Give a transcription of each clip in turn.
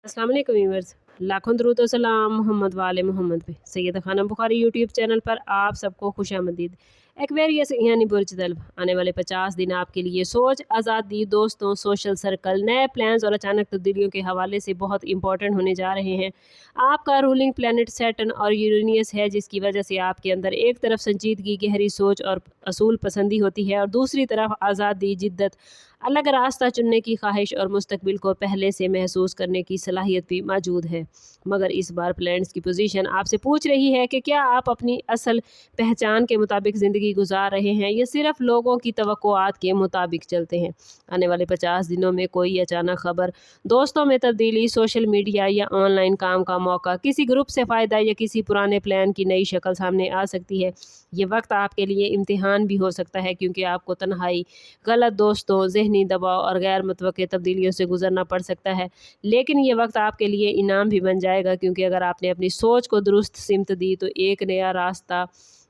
अस्सलाम वालेकुम व्यूअर्स, लाखों दरूद व सलाम मोहम्मद वाले मोहम्मद पे। सैयद खानम बुखारी यूट्यूब चैनल पर आप सबको खुशामदीद। एक्वेरियस यानी बुर्ज तलब, आने वाले 50 दिन आपके लिए सोच, आज़ादी, दोस्तों, सोशल सर्कल, नए प्लान्स और अचानक तब्दीलियों के हवाले से बहुत इंपॉर्टेंट होने जा रहे हैं। आपका रूलिंग प्लानट सैटर्न और यूरेनियस है, जिसकी वजह से आपके अंदर एक तरफ संजीदगी, गहरी सोच और असूल पसंदी होती है और दूसरी तरफ आज़ादी, जिद्दत, अलग रास्ता चुनने की ख्वाहिश और मुस्तकबिल को पहले से महसूस करने की सलाहियत भी मौजूद है। मगर इस बार प्लैनेट्स की पोजीशन आपसे पूछ रही है कि क्या आप अपनी असल पहचान के मुताबिक ज़िंदगी गुजार रहे हैं या सिर्फ लोगों की तवक्कुआत के मुताबिक चलते हैं। आने वाले 50 दिनों में कोई अचानक खबर, दोस्तों में तब्दीली, सोशल मीडिया या ऑनलाइन काम का मौका, किसी ग्रुप से फ़ायदा या किसी पुराने प्लान की नई शक्ल सामने आ सकती है। ये वक्त आपके लिए इम्तिहान भी हो सकता है, क्योंकि आपको तन्हाई, गलत दोस्तों, ज़हनी दबाव और गैर मुतवक्के तब्दीलियों से गुजरना पड़ सकता है। लेकिन ये वक्त आपके लिए इनाम भी बन जाएगा, क्योंकि अगर आपने अपनी सोच को दुरुस्त सिमत दी तो एक नया रास्ता,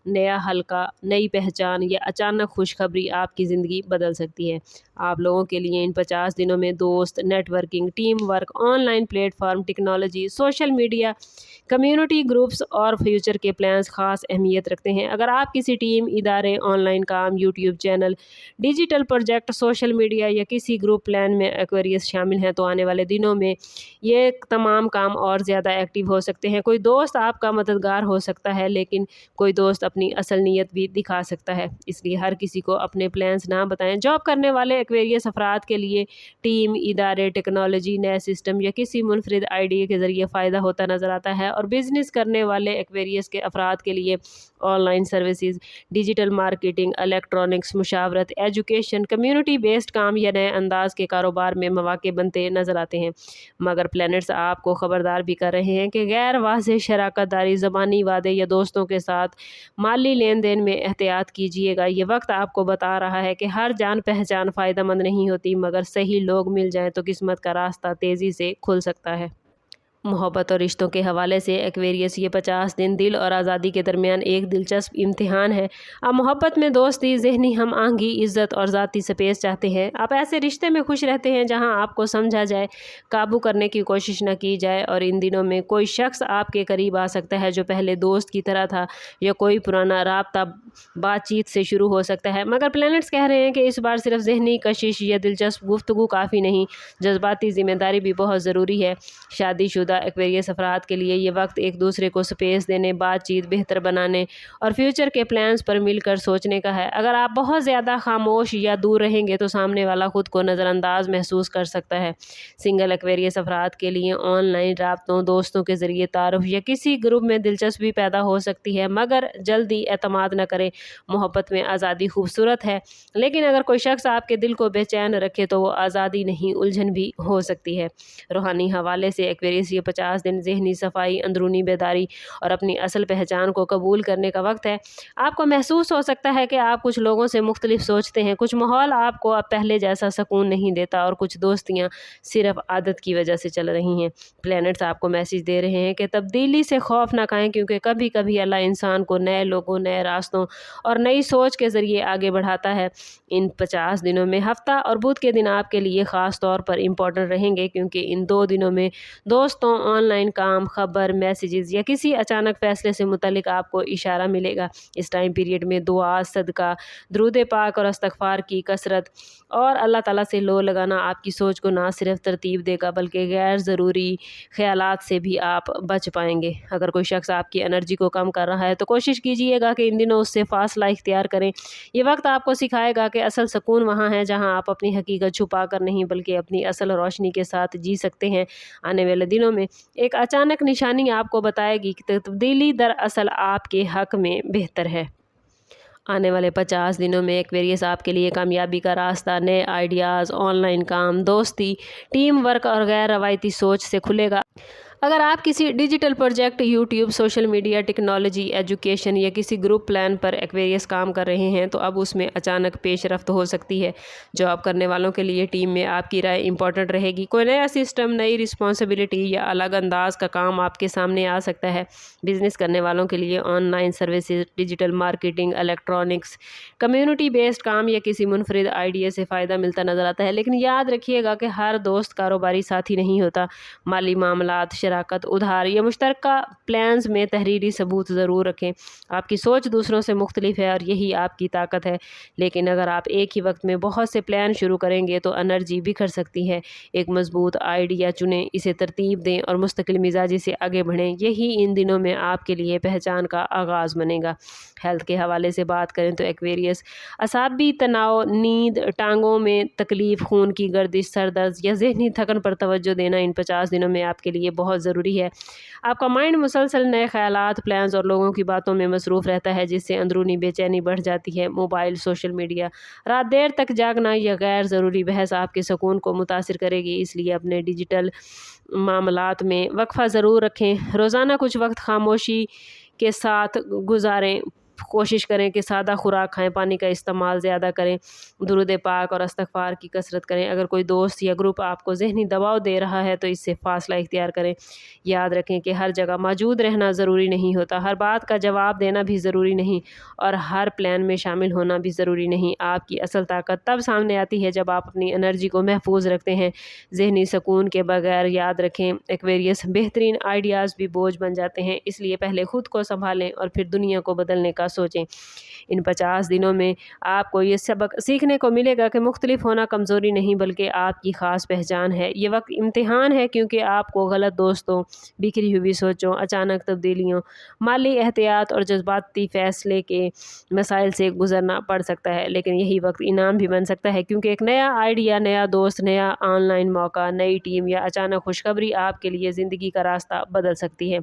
नया हल्का, नई पहचान या अचानक खुशखबरी आपकी ज़िंदगी बदल सकती है। आप लोगों के लिए इन 50 दिनों में दोस्त, networking, team work, online platform, technology, social media, community groups और फ्यूचर के प्लान्स ख़ास अहमियत रखते हैं। अगर आप किसी टीम, इदारे, ऑनलाइन काम, YouTube channel, digital project, social media या किसी ग्रुप प्लान में एक्वेरियस शामिल हैं, तो आने वाले दिनों में ये तमाम काम और ज़्यादा एक्टिव हो सकते हैं। कोई दोस्त आपका मददगार हो सकता है, लेकिन कोई दोस्त अपनी असल नीयत भी दिखा सकता है। इसलिए हर किसी को अपने प्लान्स ना बताएं। जॉब करने वाले एक्वेरियस अफराद के लिए टीम, इदारे, टेक्नोलॉजी, नए सिस्टम या किसी मुनफरिद आइडिया के ज़रिए फ़ायदा होता नज़र आता है। और बिज़नेस करने वाले एक्वेरियस के अफराद के लिए online services, digital marketing, electronics, मुशावरत, एजुकेशन, कम्युनिटी बेस्ड काम या नए अंदाज के कारोबार में मौके बनते नज़र आते हैं। मगर प्लैनेट्स आपको ख़बरदार भी कर रहे हैं कि गैर वाज़ेह शराकत दारी, ज़बानी वादे या दोस्तों के साथ माली लेन देन में एहतियात कीजिएगा। ये वक्त आपको बता रहा है कि हर जान पहचान फ़ायदेमंद नहीं होती, मगर सही लोग मिल जाएं तो किस्मत का रास्ता तेज़ी से खुल सकता है। मोहब्बत और रिश्तों के हवाले से एक्वेरियस, ये 50 दिन दिल और आज़ादी के दरमियान एक दिलचस्प इम्तिहान है। आप मोहब्बत में दोस्ती, ज़हनी हम आहंगी, इज़्ज़त और ज़ाती स्पेस चाहते हैं। आप ऐसे रिश्ते में खुश रहते हैं जहां आपको समझा जाए, काबू करने की कोशिश न की जाए। और इन दिनों में कोई शख्स आपके करीब आ सकता है जो पहले दोस्त की तरह था, या कोई पुराना राब्ता बातचीत से शुरू हो सकता है। मगर प्लैनेट्स कह रहे हैं कि इस बार सिर्फ ज़हनी कशिश या दिलचस्प गुफ्तगू काफ़ी नहीं, जज्बाती ज़िम्मेदारी भी बहुत ज़रूरी है। शादीशुदा एक्वेरियस अफराद के लिए ये वक्त एक दूसरे को स्पेस देने, बातचीत बेहतर बनाने और फ्यूचर के प्लान्स पर मिलकर सोचने का है। अगर आप बहुत ज़्यादा खामोश या दूर रहेंगे तो सामने वाला खुद को नज़रअंदाज महसूस कर सकता है। सिंगल एक्वेरियस अफराद के लिए ऑनलाइन राब्तों, दोस्तों के ज़रिए तारुफ या किसी ग्रुप में दिलचस्पी पैदा हो सकती है, मगर जल्दी एतमाद न करें। मोहब्बत में आज़ादी खूबसूरत है, लेकिन अगर कोई शख्स आपके दिल को बेचैन रखे तो वो आज़ादी नहीं, उलझन भी हो सकती है। रूहानी हवाले से एक्वेरियस, ये 50 दिन ज़हनी सफाई, अंदरूनी बेदारी और अपनी असल पहचान को कबूल करने का वक्त है। आपको महसूस हो सकता है कि आप कुछ लोगों से मुख्तलिफ सोचते हैं, कुछ माहौल आपको अब पहले जैसा सुकून नहीं देता और कुछ दोस्तियाँ सिर्फ आदत की वजह से चल रही हैं। प्लैनेट्स आपको मैसेज दे रहे हैं कि तब्दीली से खौफ ना खाएं, क्योंकि कभी कभी अल्लाह इंसान को नए लोगों, नए रास्तों और नई सोच के ज़रिए आगे बढ़ाता है। इन 50 दिनों में हफ्ता और बुध के दिन आपके लिए ख़ास तौर पर इम्पोर्टेंट रहेंगे, क्योंकि इन 2 दिनों में दोस्तों, ऑनलाइन काम, खबर, मैसेजेस या किसी अचानक फ़ैसले से मुतल्लिक आपको इशारा मिलेगा। इस टाइम पीरियड में दुआ, सदका, दुरूद पाक और इस्तग़फ़ार की कसरत और अल्लाह ताला से लो लगाना आपकी सोच को ना सिर्फ तरतीब देगा, बल्कि गैर ज़रूरी ख़यालात से भी आप बच पाएंगे। अगर कोई शख्स आपकी एनर्जी को कम कर रहा है तो कोशिश कीजिएगा कि इन दिनों उससे फ़ासला इख्तियार करें। ये वक्त आपको सिखाएगा कि असल सुकून वहाँ है जहाँ आप अपनी हकीकत छुपा कर नहीं, बल्कि अपनी असल रोशनी के साथ जी सकते हैं। आने वाले दिनों में एक अचानक निशानी आपको बताएगी कि तब्दीली दरअसल आपके हक में बेहतर है। आने वाले 50 दिनों में एक्वेरियस आपके लिए कामयाबी का रास्ता, नए आइडियाज़, ऑनलाइन काम, दोस्ती, टीम वर्क और गैर रवायती सोच से खुलेगा। अगर आप किसी digital project, YouTube, social media, technology, education या किसी ग्रुप प्लान पर एक्वेरियस काम कर रहे हैं तो अब उसमें अचानक पेशरफ्त हो सकती है। जॉब करने वालों के लिए टीम में आपकी राय इंपॉर्टेंट रहेगी। कोई नया सिस्टम, नई रिस्पॉन्सिबिलिटी या अलग अंदाज का काम आपके सामने आ सकता है। बिजनेस करने वालों के लिए online services, digital marketing, electronics, community based काम या किसी मुनफरिद आइडिया से फ़ायदा मिलता नज़र आता है। लेकिन याद रखिएगा कि हर दोस्त कारोबारी साथी नहीं होता। माली मामलात, शराकत, उधार या मुश्तरका प्लान्स में तहरीरी सबूत ज़रूर रखें। आपकी सोच दूसरों से मुख्तलिफ है और यही आपकी ताकत है। लेकिन अगर आप एक ही वक्त में बहुत से प्लान शुरू करेंगे तो एनर्जी बिखर सकती है। एक मजबूत आइडिया चुनें, इसे तरतीब दें और मुस्तकिल मिजाजी से आगे बढ़ें। यही इन दिनों में आपके लिए पहचान का आगाज़ बनेगा। हेल्थ के हवाले से बात करें तो एक्वेरियस असाबी तनाव, नींद, टांगों में तकलीफ, खून की गर्दिश, सर दर्द या ज़हनी थकन पर तवज्जो देना इन 50 दिनों में आपके लिए बहुत ज़रूरी है। आपका माइंड मुसलसल नए ख़यालात, प्लान्स और लोगों की बातों में मसरूफ़ रहता है, जिससे अंदरूनी बेचैनी बढ़ जाती है। मोबाइल, सोशल मीडिया, रात देर तक जागना या गैर ज़रूरी बहस आपके सुकून को मुतासिर करेगी। इसलिए अपने डिजिटल मामलात में वक्फ़ा ज़रूर रखें। रोज़ाना कुछ वक्त खामोशी के साथ गुजारें। कोशिश करें कि सादा खुराक खाएं, पानी का इस्तेमाल ज़्यादा करें, दुरूद पाक और इस्तग़फ़ार की कसरत करें। अगर कोई दोस्त या ग्रुप आपको ज़हनी दबाव दे रहा है तो इससे फ़ासला इख्तियार करें। याद रखें कि हर जगह मौजूद रहना ज़रूरी नहीं होता, हर बात का जवाब देना भी ज़रूरी नहीं और हर प्लान में शामिल होना भी ज़रूरी नहीं। आपकी असल ताकत तब सामने आती है जब आप अपनी एनर्जी को महफूज रखते हैं। ज़हनी सुकून के बगैर, याद रखें, एक्वेरियस, बेहतरीन आइडियाज़ भी बोझ बन जाते हैं। इसलिए पहले खुद को संभालें और फिर दुनिया को बदलने का सोचें। इन 50 दिनों में आपको ये सबक सीखने को मिलेगा कि मुख्तलिफ होना कमज़ोरी नहीं बल्कि आपकी ख़ास पहचान है। ये वक्त इम्तिहान है क्योंकि आपको गलत दोस्तों, बिखरी हुई सोचों, अचानक तब्दीलियों, माली एहतियात और जज्बाती फ़ैसले के मसाइल से गुजरना पड़ सकता है। लेकिन यही वक्त इनाम भी बन सकता है क्योंकि एक नया आइडिया, नया दोस्त, नया ऑनलाइन मौका, नई टीम या अचानक खुशखबरी आपके लिए ज़िंदगी का रास्ता बदल सकती है।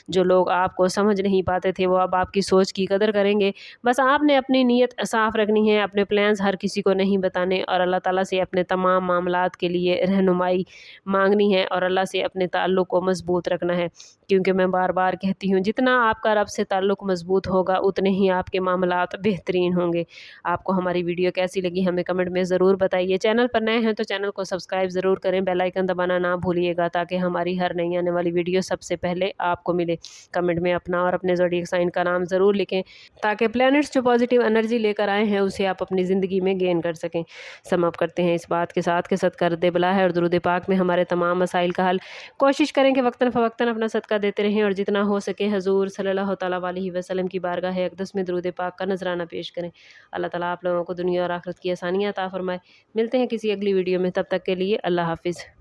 जो लोग आपको समझ नहीं पाते थे वो अब आपकी सोच की कदर करेंगे। बस आपने अपनी नीयत साफ़ रखनी है, अपने प्लान्स हर किसी को नहीं बताने और अल्लाह ताला से अपने तमाम मामलात के लिए रहनुमाई मांगनी है और अल्लाह से अपने ताल्लुक़ को मज़बूत रखना है। क्योंकि मैं बार बार कहती हूँ, जितना आपका रब से ताल्लुक़ मज़बूत होगा उतने ही आपके मामलात बेहतरीन होंगे। आपको हमारी वीडियो कैसी लगी हमें कमेंट में ज़रूर बताइए। चैनल पर नए हैं तो चैनल को सब्सक्राइब ज़रूर करें, बेल आइकन दबाना ना भूलिएगा ताकि हमारी हर नई आने वाली वीडियो सबसे पहले आपको मिले। कमेंट में अपना और अपने ज़ोडिएक साइन का नाम ज़रूर लिखें ताकि प्लैनेट्स जो पॉजिटिव एनर्जी लेकर आए हैं उसे आप अपनी ज़िंदगी में गेन कर सकें। समाप्त करते हैं इस बात के साथ कि सदका रद्द बला है और दुरूद पाक में हमारे तमाम मसाइल का हल। कोशिश करें कि वक्तन फ़वक्तन अपना सदका देते रहें और जितना हो सके हजूर सल्लल्लाहु तआला अलैहि वसल्लम की बारगाह अक़दस में दुरूद पाक का नजराना पेश करें। अल्लाह ताला आप लोगों को दुनिया और आखिरत की आसानियाँ अता फरमाए। मिलते हैं किसी अगली वीडियो में, तब तक के लिए अल्लाह हाफ़िज़।